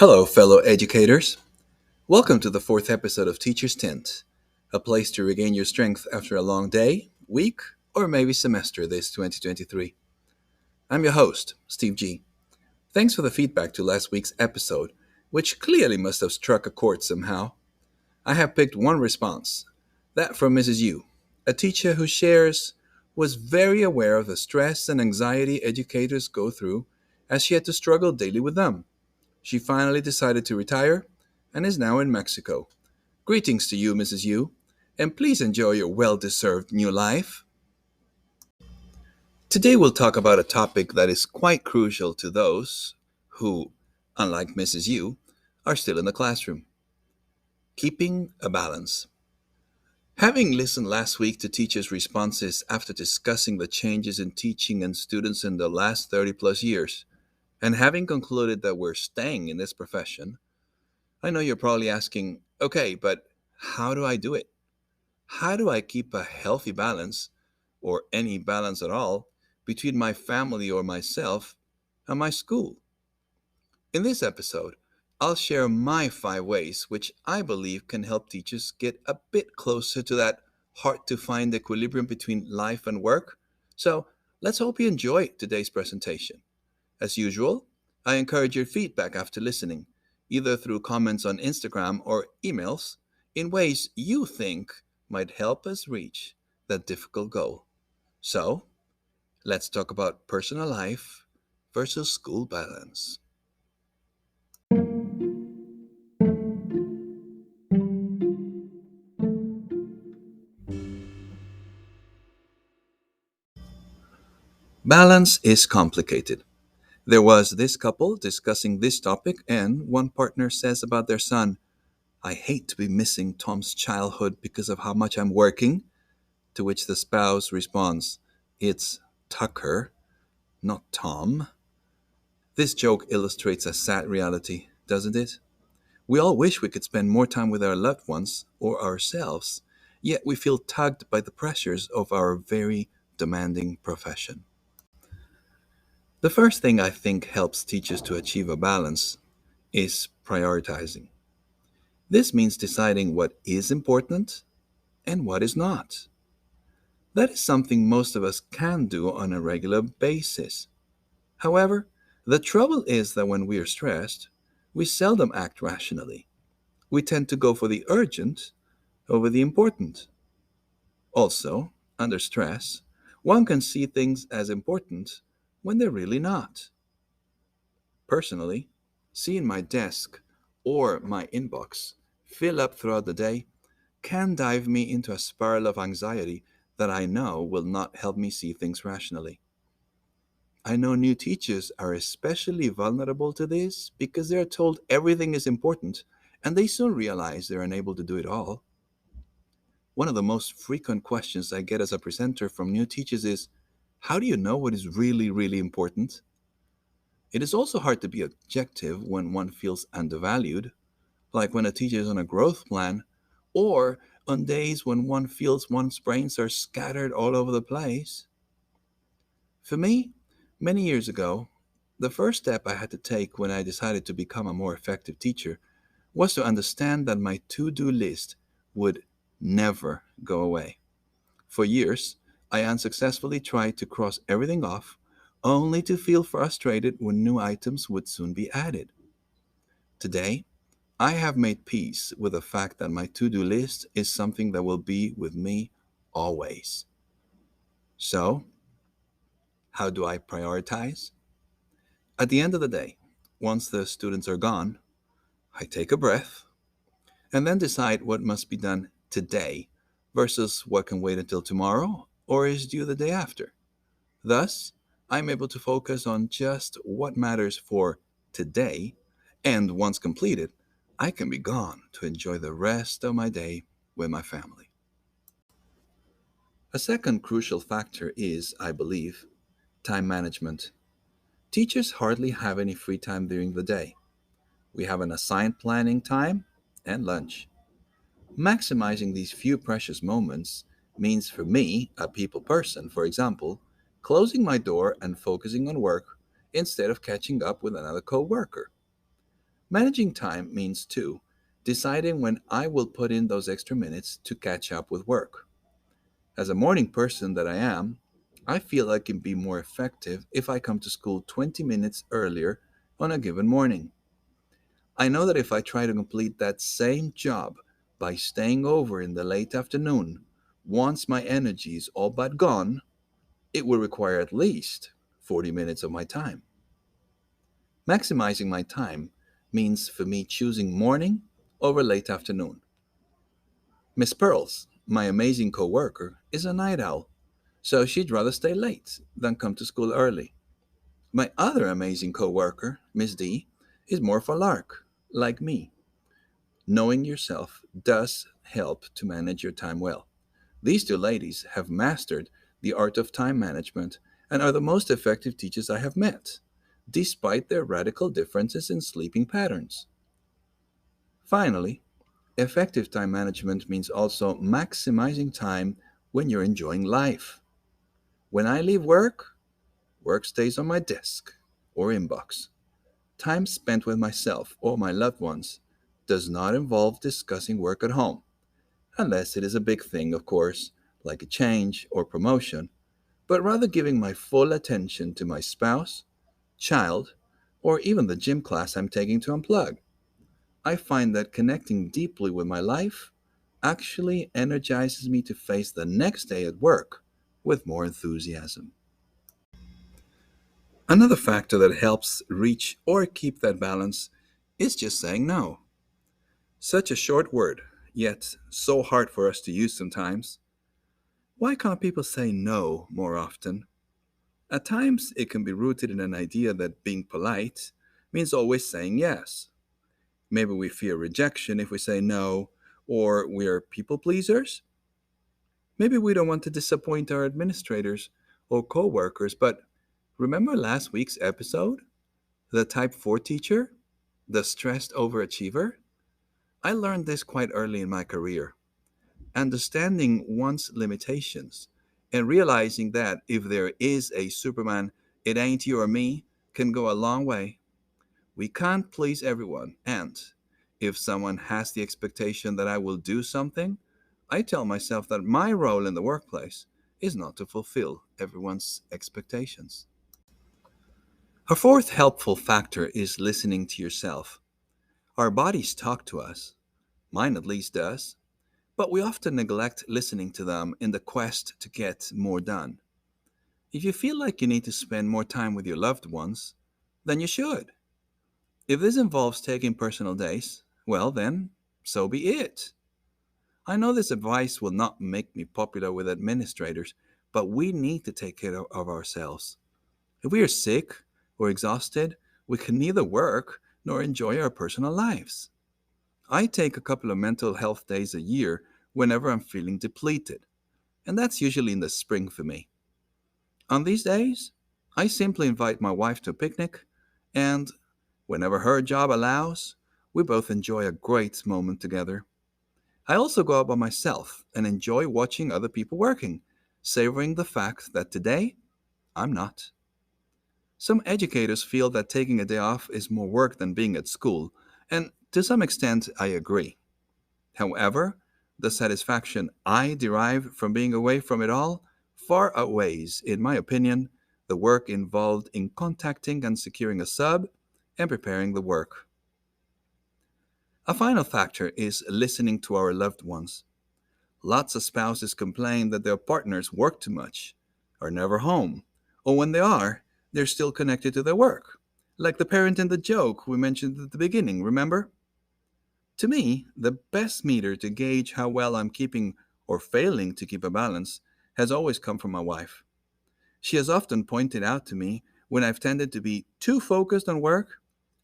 Hello, fellow educators. Welcome to the fourth episode of Teacher's Tint, a place to regain your strength after a long day, week, or maybe semester this 2023. I'm your host, Steve G. Thanks for the feedback to last week's episode, which clearly must have struck a chord somehow. I have picked one response, that from Mrs. U, a teacher who shares was very aware of the stress and anxiety educators go through as she had to struggle daily with them. She finally decided to retire and is now in Mexico. Greetings to you, Mrs. Yu, and please enjoy your well deserved new life. Today we'll talk about a topic that is quite crucial to those who, unlike Mrs. Yu, are still in the classroom keeping a balance. Having listened last week to teachers' responses after discussing the changes in teaching and students in the last 30 plus years, and having concluded that we're staying in this profession, I know you're probably asking, okay, but how do I do it? How do I keep a healthy balance, or any balance at all, between my family or myself and my school? In this episode, I'll share my 5 ways which I believe can help teachers get a bit closer to that hard to find equilibrium between life and work. So let's hope you enjoy today's presentation. As usual, I encourage your feedback after listening, either through comments on Instagram or emails, in ways you think might help us reach that difficult goal. So, let's talk about personal life versus school balance. Balance is complicated. There was this couple discussing this topic, and one partner says about their son, I hate to be missing Tom's childhood because of how much I'm working. To which the spouse responds, it's Tucker, not Tom. This joke illustrates a sad reality, doesn't it? We all wish we could spend more time with our loved ones or ourselves, yet we feel tugged by the pressures of our very demanding profession. The first thing I think helps teachers to achieve a balance is prioritizing. This means deciding what is important and what is not. That is something most of us can do on a regular basis. However, the trouble is that when we are stressed, we seldom act rationally. We tend to go for the urgent over the important. Also, under stress, one can see things as important when they're really not. Personally, seeing my desk or my inbox fill up throughout the day can dive me into a spiral of anxiety that I know will not help me see things rationally. I know new teachers are especially vulnerable to this because they are told everything is important and they soon realize they're unable to do it all. One of the most frequent questions I get as a presenter from new teachers is, how do you know what is really, really important? It is also hard to be objective when one feels undervalued, like when a teacher is on a growth plan, or on days when one feels one's brains are scattered all over the place. For me, many years ago, the first step I had to take when I decided to become a more effective teacher was to understand that my to do list would never go away. For years, I unsuccessfully tried to cross everything off, only to feel frustrated when new items would soon be added. Today, I have made peace with the fact that my to do list is something that will be with me always. So, how do I prioritize? At the end of the day, once the students are gone, I take a breath and then decide what must be done today versus what can wait until tomorrow or is due the day after. Thus, I'm able to focus on just what matters for today, and once completed, I can be gone to enjoy the rest of my day with my family. A second crucial factor is, I believe, time management. Teachers hardly have any free time during the day. We have an assigned planning time and lunch. Maximizing these few precious moments means for me, a people person, for example, closing my door and focusing on work instead of catching up with another coworker. Managing time means, too, deciding when I will put in those extra minutes to catch up with work. As a morning person that I am, I feel I can be more effective if I come to school 20 minutes earlier on a given morning. I know that if I try to complete that same job by staying over in the late afternoon, once my energy is all but gone, it will require at least 40 minutes of my time. Maximizing my time means for me choosing morning over late afternoon. Miss Pearls, my amazing coworker, is a night owl, so she'd rather stay late than come to school early. My other amazing coworker, Miss D, is more of a lark, like me. Knowing yourself does help to manage your time well. These two ladies have mastered the art of time management and are the most effective teachers I have met, despite their radical differences in sleeping patterns. Finally, effective time management means also maximizing time when you're enjoying life. When I leave work, work stays on my desk or inbox. Time spent with myself or my loved ones does not involve discussing work at home, unless it is a big thing, of course, like a change or promotion, but rather giving my full attention to my spouse, child, or even the gym class I'm taking to unplug. I find that connecting deeply with my life actually energizes me to face the next day at work with more enthusiasm. Another factor that helps reach or keep that balance is just saying no. Such a short word, yet so hard for us to use sometimes. Why can't people say no more often? At times, it can be rooted in an idea that being polite means always saying yes. Maybe we fear rejection if we say no, or we're people pleasers. Maybe we don't want to disappoint our administrators or coworkers, but remember last week's episode? The type 4 teacher? The stressed overachiever? I learned this quite early in my career. Understanding one's limitations and realizing that if there is a Superman, it ain't you or me, can go a long way. We can't please everyone, and if someone has the expectation that I will do something, I tell myself that my role in the workplace is not to fulfill everyone's expectations. A fourth helpful factor is listening to yourself. Our bodies talk to us, mine at least does, but we often neglect listening to them in the quest to get more done. If you feel like you need to spend more time with your loved ones, then you should. If this involves taking personal days, well, then, so be it. I know this advice will not make me popular with administrators, but we need to take care of ourselves. If we are sick or exhausted, we can neither work nor enjoy our personal lives. I take a couple of mental health days a year whenever I'm feeling depleted, and that's usually in the spring for me. On these days, I simply invite my wife to a picnic, and whenever her job allows, we both enjoy a great moment together. I also go out by myself and enjoy watching other people working, savoring the fact that today I'm not. Some educators feel that taking a day off is more work than being at school, and to some extent I agree. However, the satisfaction I derive from being away from it all far outweighs, in my opinion, the work involved in contacting and securing a sub and preparing the work. A final factor is listening to our loved ones. Lots of spouses complain that their partners work too much, are never home, or when they are, they're still connected to their work. Like the parent in the joke we mentioned at the beginning, remember? To me, the best meter to gauge how well I'm keeping or failing to keep a balance has always come from my wife. She has often pointed out to me when I've tended to be too focused on work,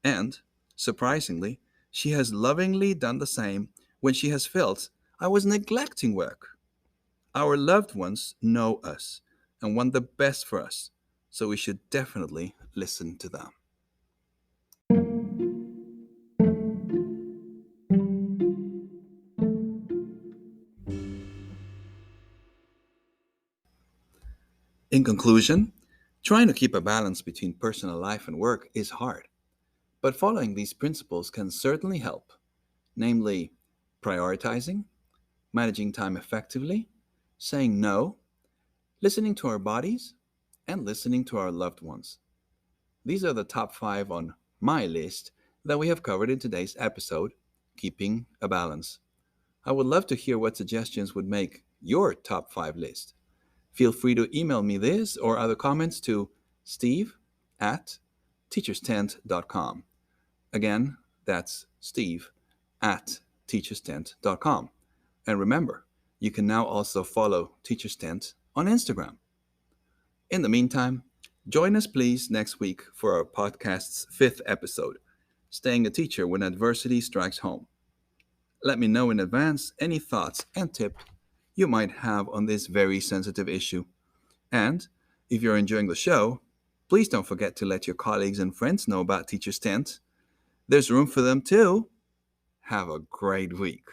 and, surprisingly, she has lovingly done the same when she has felt I was neglecting work. Our loved ones know us and want the best for us, so we should definitely listen to them. In conclusion, trying to keep a balance between personal life and work is hard. But following these principles can certainly help, namely, prioritizing, managing time effectively, saying no, listening to our bodies, and listening to our loved ones. These are the top 5 on my list that we have covered in today's episode, Keeping a Balance. I would love to hear what suggestions would make your top 5 list. Feel free to email me this or other comments to steve at teacherstent.com. Again, that's steve at teacherstent.com. And remember, you can now also follow Teachers Tent on Instagram. In the meantime, join us please next week for our podcast's 5th episode, Staying a Teacher When Adversity Strikes Home. Let me know in advance any thoughts and tips you might have on this very sensitive issue. And if you're enjoying the show, please don't forget to let your colleagues and friends know about Teachers Tent. There's room for them too. Have a great week.